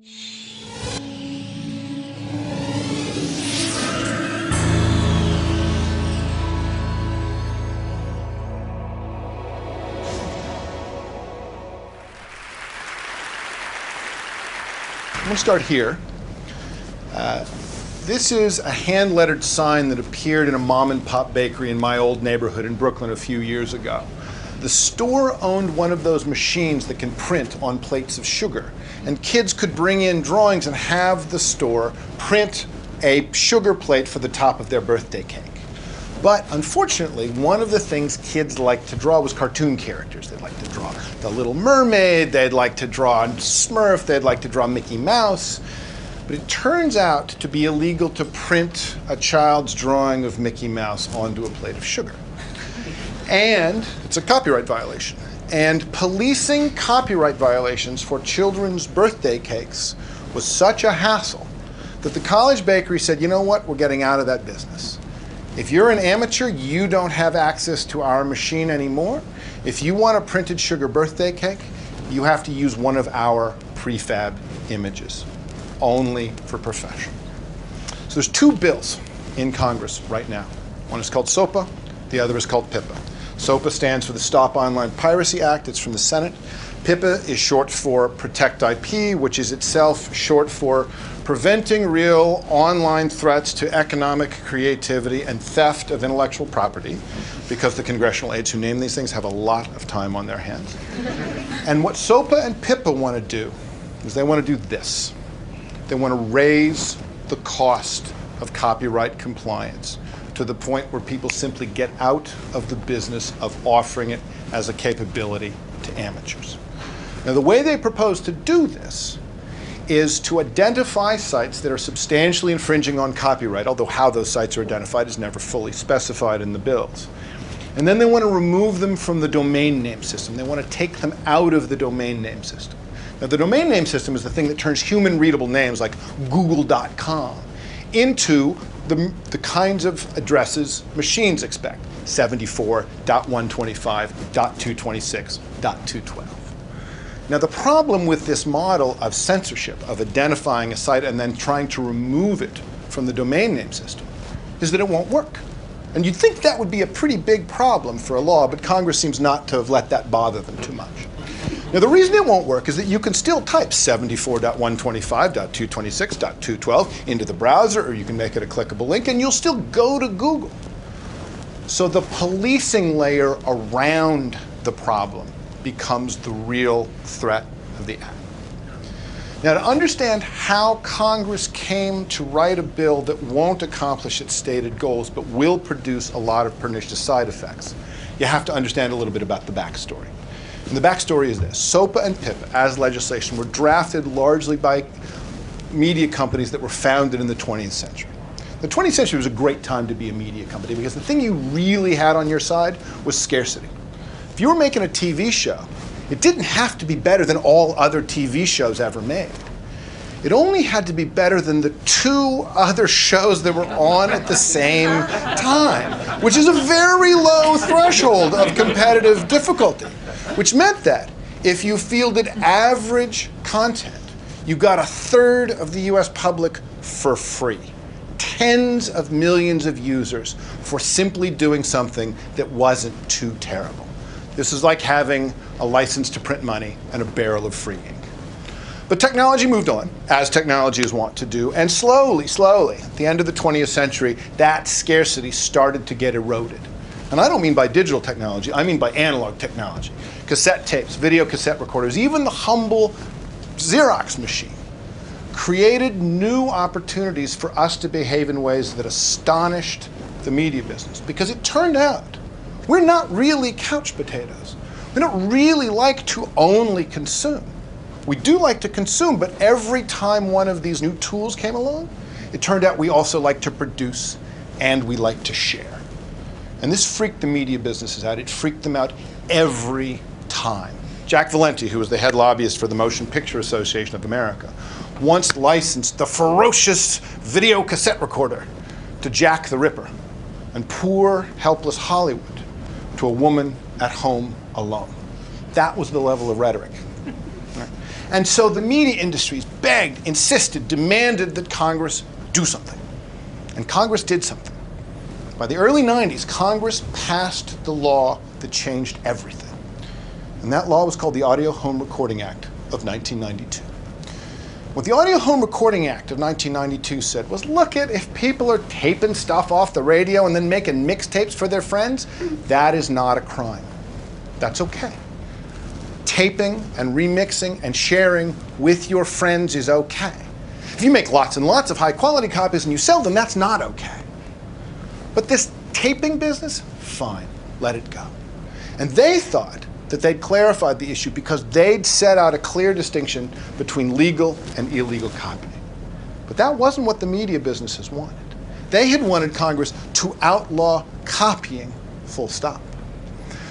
I'm going to start here. This is a hand-lettered sign that appeared in a mom-and-pop bakery in my old neighborhood in Brooklyn a few years ago. The store owned one of those machines that can print on plates of sugar, and kids could bring in drawings and have the store print a sugar plate for the top of their birthday cake. But unfortunately, one of the things kids liked to draw was cartoon characters. They'd like to draw the Little Mermaid, they'd like to draw Smurf, they'd like to draw Mickey Mouse. But it turns out to be illegal to print a child's drawing of Mickey Mouse onto a plate of sugar. And it's a copyright violation. And policing copyright violations for children's birthday cakes was such a hassle that the college bakery said, you know what, we're getting out of that business. If you're an amateur, you don't have access to our machine anymore. If you want a printed sugar birthday cake, you have to use one of our prefab images, only for professional. So there's two bills in Congress right now. One is called SOPA, the other is called PIPA. SOPA stands for the Stop Online Piracy Act. It's from the Senate. PIPA is short for Protect IP, which is itself short for Preventing Real Online Threats to Economic Creativity and Theft of Intellectual Property, because the congressional aides who name these things have a lot of time on their hands. And what SOPA and PIPA want to do is they want to do this. They want to raise the cost of copyright compliance to the point where people simply get out of the business of offering it as a capability to amateurs. Now, the way they propose to do this is to identify sites that are substantially infringing on copyright, although how those sites are identified is never fully specified in the bills. And then they want to remove them from the domain name system. They want to take them out of the domain name system. Now, the domain name system is the thing that turns human readable names like google.com into the kinds of addresses machines expect, 74.125.226.212. Now, the problem with this model of censorship, of identifying a site and then trying to remove it from the domain name system, is that it won't work. And you'd think that would be a pretty big problem for a law, but Congress seems not to have let that bother them too much. Now, the reason it won't work is that you can still type 74.125.226.212 into the browser, or you can make it a clickable link, and you'll still go to Google. So the policing layer around the problem becomes the real threat of the act. Now, to understand how Congress came to write a bill that won't accomplish its stated goals but will produce a lot of pernicious side effects, you have to understand a little bit about the backstory. And the backstory is this. SOPA and PIPA, as legislation, were drafted largely by media companies that were founded in the 20th century. The 20th century was a great time to be a media company because the thing you really had on your side was scarcity. If you were making a TV show, it didn't have to be better than all other TV shows ever made. It only had to be better than the two other shows that were on at the same time, which is a very low threshold of competitive difficulty, which meant that if you fielded average content, you got a third of the US public for free. Tens of millions of users for simply doing something that wasn't too terrible. This is like having a license to print money and a barrel of free ink. But technology moved on, as technology is wont to do, and slowly, at the end of the 20th century, that scarcity started to get eroded. And I don't mean by digital technology, I mean by analog technology. Cassette tapes, video cassette recorders, even the humble Xerox machine created new opportunities for us to behave in ways that astonished the media business. Because it turned out we're not really couch potatoes. We don't really like to only consume. We do like to consume, but every time one of these new tools came along, it turned out we also like to produce and we like to share. And this freaked the media businesses out. It freaked them out every time. Jack Valenti, who was the head lobbyist for the Motion Picture Association of America, once licensed the ferocious video cassette recorder to Jack the Ripper and poor, helpless Hollywood to a woman at home alone. That was the level of rhetoric. And so the media industries begged, insisted, demanded that Congress do something. And Congress did something. By the early 90s, Congress passed the law that changed everything. And that law was called the Audio Home Recording Act of 1992. What the Audio Home Recording Act of 1992 said was, look at, if people are taping stuff off the radio and then making mixtapes for their friends, that is not a crime. That's okay. Taping and remixing and sharing with your friends is okay. If you make lots and lots of high quality copies and you sell them, that's not okay. But this taping business, fine, let it go. And they thought that they'd clarified the issue because they'd set out a clear distinction between legal and illegal copying. But that wasn't what the media businesses wanted. They had wanted Congress to outlaw copying, full stop.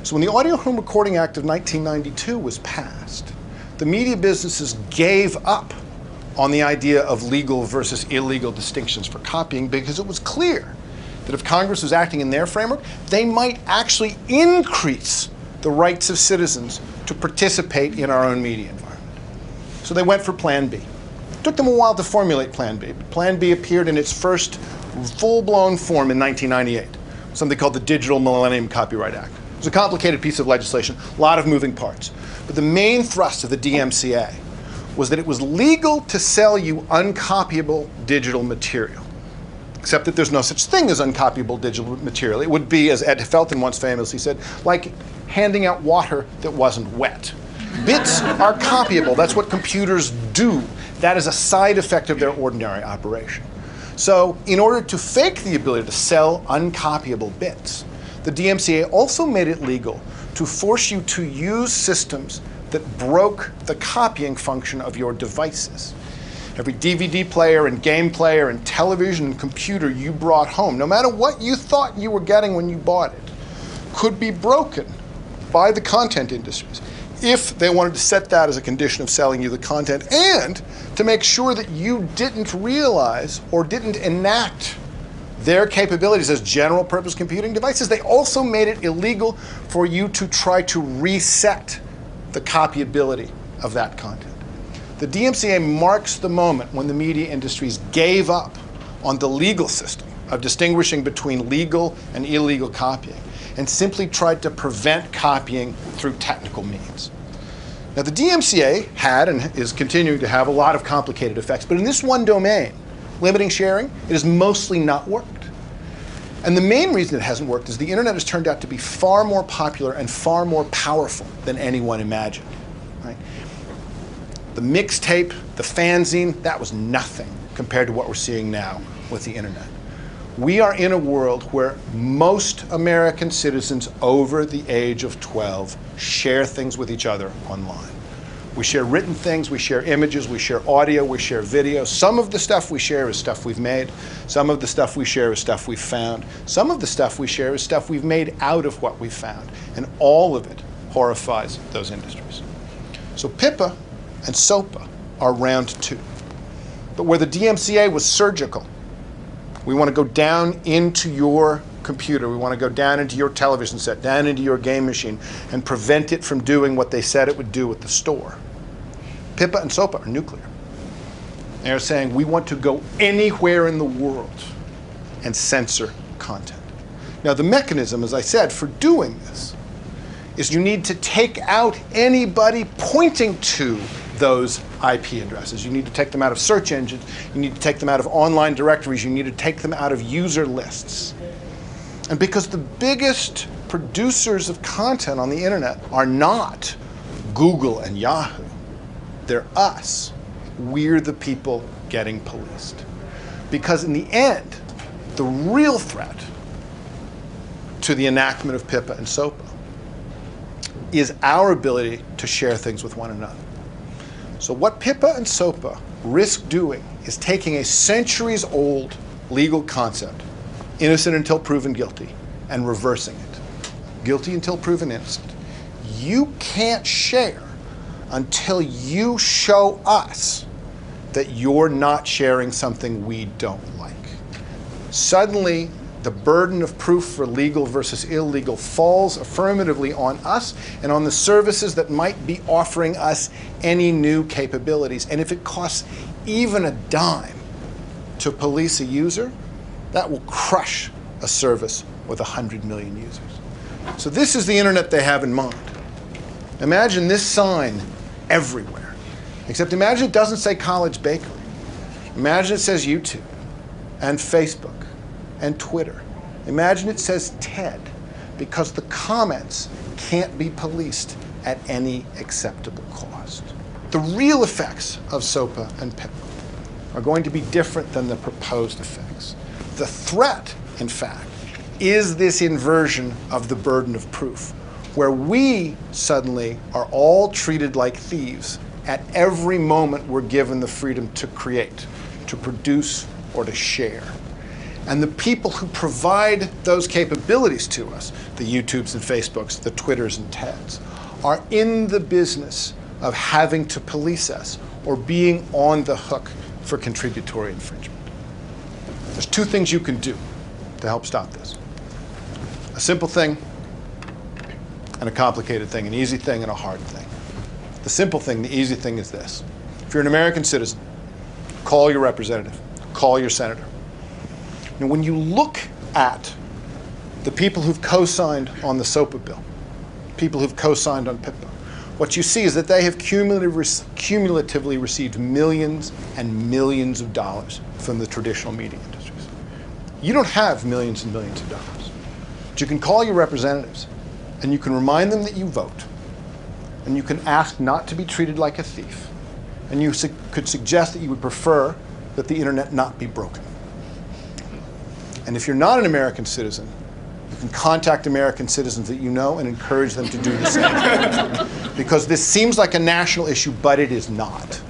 So when the Audio Home Recording Act of 1992 was passed, the media businesses gave up on the idea of legal versus illegal distinctions for copying because it was clear that if Congress was acting in their framework, they might actually increase the rights of citizens to participate in our own media environment. So they went for Plan B. It took them a while to formulate Plan B, but Plan B appeared in its first full-blown form in 1998, something called the Digital Millennium Copyright Act. It was a complicated piece of legislation, a lot of moving parts. But the main thrust of the DMCA was that it was legal to sell you uncopyable digital material, except that there's no such thing as uncopyable digital material. It would be, as Ed Felton once famously said, like handing out water that wasn't wet. Bits are copyable. That's what computers do. That is a side effect of their ordinary operation. So in order to fake the ability to sell uncopyable bits, the DMCA also made it legal to force you to use systems that broke the copying function of your devices. Every DVD player and game player and television and computer you brought home, no matter what you thought you were getting when you bought it, could be broken by the content industries if they wanted to set that as a condition of selling you the content, and to make sure that you didn't realize or didn't enact their capabilities as general purpose computing devices. They also made it illegal for you to try to reset the copyability of that content. The DMCA marks the moment when the media industries gave up on the legal system of distinguishing between legal and illegal copying and simply tried to prevent copying through technical means. Now, the DMCA had and is continuing to have a lot of complicated effects, but in this one domain, limiting sharing, it has mostly not worked. And the main reason it hasn't worked is the internet has turned out to be far more popular and far more powerful than anyone imagined. Right? The mixtape, the fanzine, that was nothing compared to what we're seeing now with the internet. We are in a world where most American citizens over the age of 12 share things with each other online. We share written things, we share images, we share audio, we share video. Some of the stuff we share is stuff we've made. Some of the stuff we share is stuff we've found. Some of the stuff we share is stuff we've made out of what we've found. And all of it horrifies those industries. So PIPA and SOPA are round two. But where the DMCA was surgical, we want to go down into your computer, we want to go down into your television set, down into your game machine, and prevent it from doing what they said it would do at the store. PIPA and SOPA are nuclear. They're saying we want to go anywhere in the world and censor content. Now the mechanism, as I said, for doing this is you need to take out anybody pointing to those IP addresses. You need to take them out of search engines. You need to take them out of online directories. You need to take them out of user lists. And because the biggest producers of content on the internet are not Google and Yahoo, they're us. We're the people getting policed. Because in the end, the real threat to the enactment of PIPA and SOPA is our ability to share things with one another. So what PIPA and SOPA risk doing is taking a centuries-old legal concept, innocent until proven guilty, and reversing it. Guilty until proven innocent. You can't share until you show us that you're not sharing something we don't like. Suddenly, The burden of proof for legal versus illegal falls affirmatively on us and on the services that might be offering us any new capabilities. And if it costs even a dime to police a user, that will crush a service with 100 million users. So this is the internet they have in mind. Imagine this sign everywhere. Except imagine it doesn't say College Bakery. Imagine it says YouTube and Facebook and Twitter. Imagine it says TED, because the comments can't be policed at any acceptable cost. The real effects of SOPA and PIPA are going to be different than the proposed effects. The threat, in fact, is this inversion of the burden of proof, where we suddenly are all treated like thieves at every moment we're given the freedom to create, to produce, or to share. And the people who provide those capabilities to us, the YouTubes and Facebooks, the Twitters and TEDs, are in the business of having to police us or being on the hook for contributory infringement. There's two things you can do to help stop this. A simple thing and a complicated thing, an easy thing and a hard thing. The simple thing, the easy thing is this. If you're an American citizen, call your representative, call your senator. Now, when you look at the people who've co-signed on the SOPA bill, people who've co-signed on PIPA, what you see is that they have cumulatively received millions and millions of dollars from the traditional media industries. You don't have millions and millions of dollars. But you can call your representatives, and you can remind them that you vote, and you can ask not to be treated like a thief, and you could suggest that you would prefer that the internet not be broken. And if you're not an American citizen, you can contact American citizens that you know and encourage them to do the same. Because this seems like a national issue, but it is not.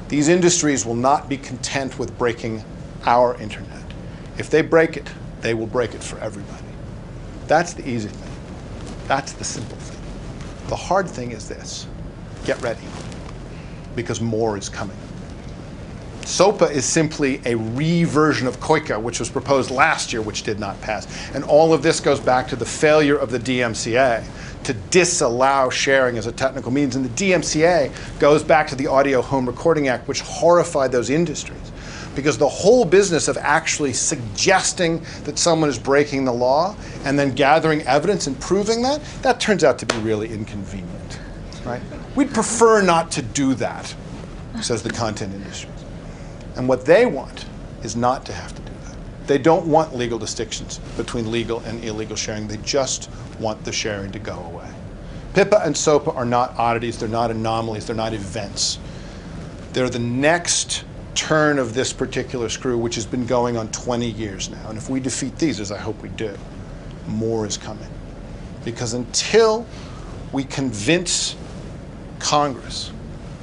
These industries will not be content with breaking our internet. If they break it, they will break it for everybody. That's the easy thing. That's the simple thing. The hard thing is this. Get ready, because more is coming. SOPA is simply a reversion of COICA, which was proposed last year, which did not pass. And all of this goes back to the failure of the DMCA to disallow sharing as a technical means. And the DMCA goes back to the Audio Home Recording Act, which horrified those industries. Because the whole business of actually suggesting that someone is breaking the law and then gathering evidence and proving that, that turns out to be really inconvenient, right? We'd prefer not to do that, says the content industry. And what they want is not to have to do that. They don't want legal distinctions between legal and illegal sharing. They just want the sharing to go away. PIPA and SOPA are not oddities. They're not anomalies. They're not events. They're the next turn of this particular screw, which has been going on 20 years now. And if we defeat these, as I hope we do, more is coming. Because until we convince Congress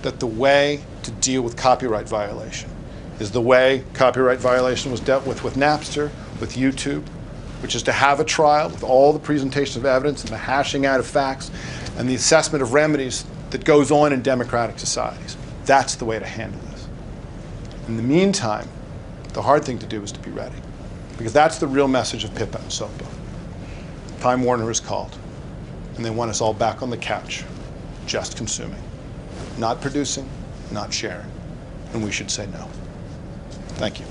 that the way to deal with copyright violation is the way copyright violation was dealt with Napster, with YouTube, which is to have a trial with all the presentations of evidence and the hashing out of facts and the assessment of remedies that goes on in democratic societies. That's the way to handle this. In the meantime, the hard thing to do is to be ready, because that's the real message of PIPA and SOPA. Time Warner is called, and they want us all back on the couch, just consuming, not producing, not sharing, and we should say no. Thank you.